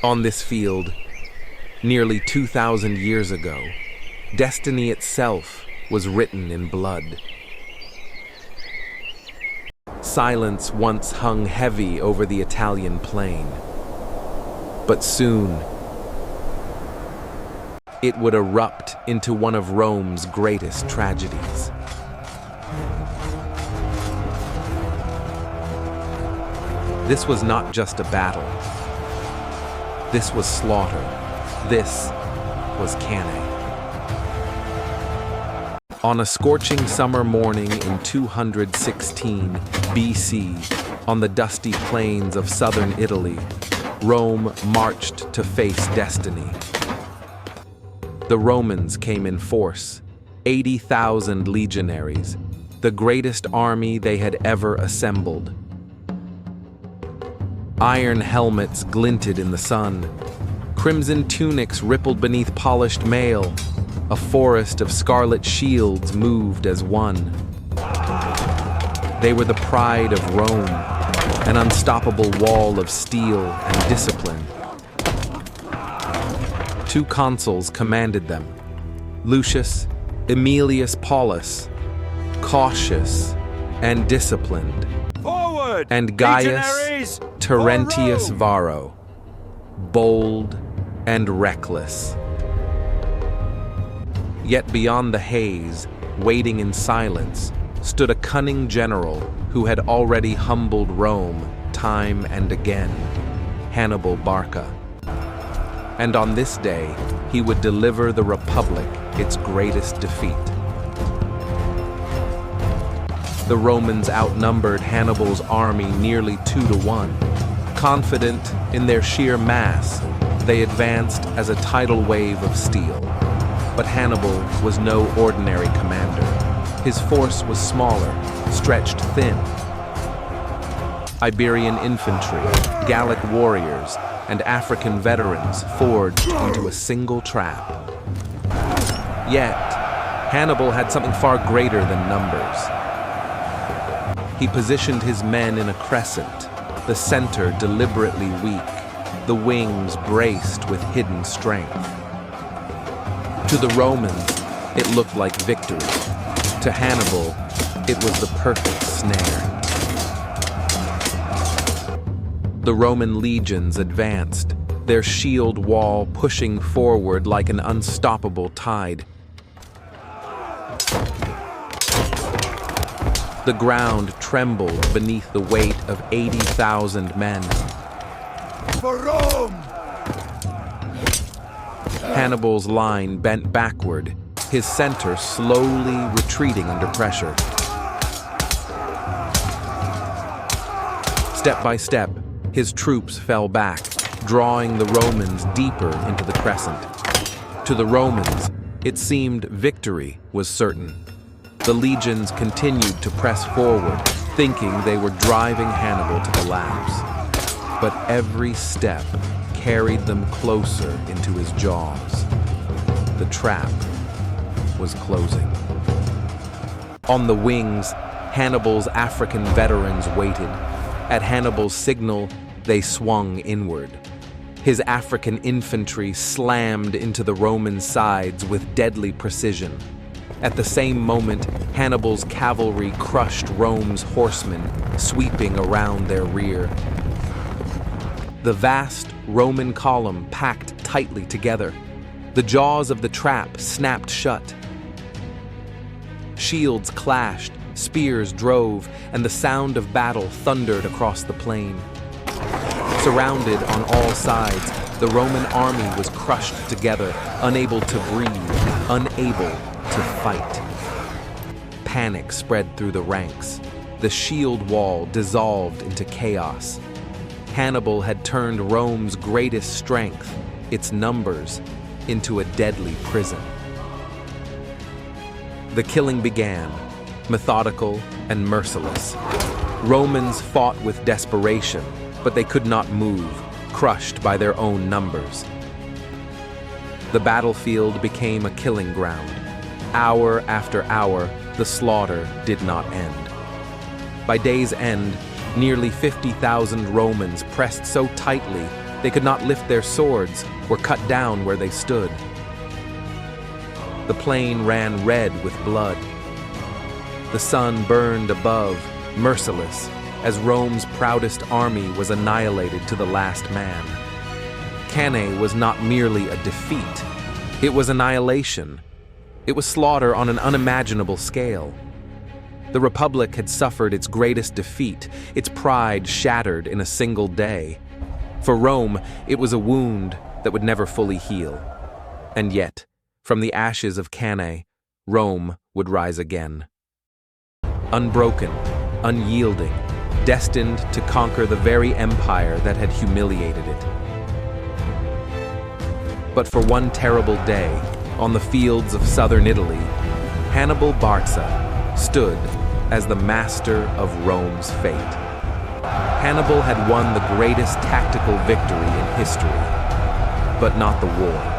On this field, nearly 2,000 years ago, destiny itself was written in blood. Silence once hung heavy over the Italian plain, but soon it would erupt into one of Rome's greatest tragedies. This was not just a battle. This was slaughter. This was Cannae. On a scorching summer morning in 216 BC, on the dusty plains of southern Italy, Rome marched to face destiny. The Romans came in force, 80,000 legionaries, the greatest army they had ever assembled. Iron helmets glinted in the sun. Crimson tunics rippled beneath polished mail. A forest of scarlet shields moved as one. They were the pride of Rome, an unstoppable wall of steel and discipline. Two consuls commanded them, Lucius Aemilius Paulus, cautious and disciplined, forward, and Gaius Terentius Varro, bold and reckless. Yet beyond the haze, waiting in silence, stood a cunning general who had already humbled Rome time and again, Hannibal Barca. And on this day, he would deliver the Republic its greatest defeat. The Romans outnumbered Hannibal's army nearly 2-1. Confident in their sheer mass, they advanced as a tidal wave of steel. But Hannibal was no ordinary commander. His force was smaller, stretched thin. Iberian infantry, Gallic warriors, and African veterans forged into a single trap. Yet, Hannibal had something far greater than numbers. He positioned his men in a crescent, the center deliberately weak, the wings braced with hidden strength. To the Romans, it looked like victory. To Hannibal, it was the perfect snare. The Roman legions advanced, their shield wall pushing forward like an unstoppable tide. The ground trembled beneath the weight of 80,000 men. For Rome! Hannibal's line bent backward, his center slowly retreating under pressure. Step by step, his troops fell back, drawing the Romans deeper into the crescent. To the Romans, it seemed victory was certain. The legions continued to press forward, thinking they were driving Hannibal to collapse. But every step carried them closer into his jaws. The trap was closing. On the wings, Hannibal's African veterans waited. At Hannibal's signal, they swung inward. His African infantry slammed into the Roman sides with deadly precision. At the same moment, Hannibal's cavalry crushed Rome's horsemen, sweeping around their rear. The vast Roman column packed tightly together. The jaws of the trap snapped shut. Shields clashed, spears drove, and the sound of battle thundered across the plain. Surrounded on all sides, the Roman army was crushed together, unable to breathe, unable to fight. Panic spread through the ranks. The shield wall dissolved into chaos. Hannibal had turned Rome's greatest strength, its numbers, into a deadly prison. The killing began, methodical and merciless. Romans fought with desperation, but they could not move, crushed by their own numbers. The battlefield became a killing ground. Hour after hour, the slaughter did not end. By day's end, nearly 50,000 Romans pressed so tightly They could not lift their swords, were cut down where they stood. The plain ran red with blood. The sun burned above, merciless, as Rome's proudest army was annihilated to the last man. Cannae was not merely a defeat. It was annihilation. It was slaughter on an unimaginable scale. The Republic had suffered its greatest defeat, its pride shattered in a single day. For Rome, it was a wound that would never fully heal. And yet, from the ashes of Cannae, Rome would rise again. Unbroken, unyielding, destined to conquer the very empire that had humiliated it. But for one terrible day, on the fields of southern Italy, Hannibal Barca stood as the master of Rome's fate. Hannibal had won the greatest tactical victory in history, but not the war.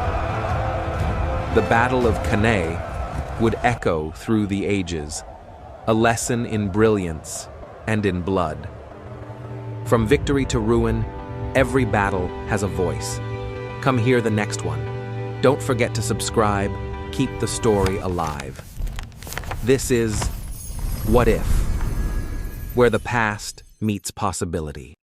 The Battle of Cannae would echo through the ages, a lesson in brilliance and in blood. From victory to ruin, every battle has a voice. Come hear the next one. Don't forget to subscribe. Keep the story alive. This is What If, where the past meets possibility.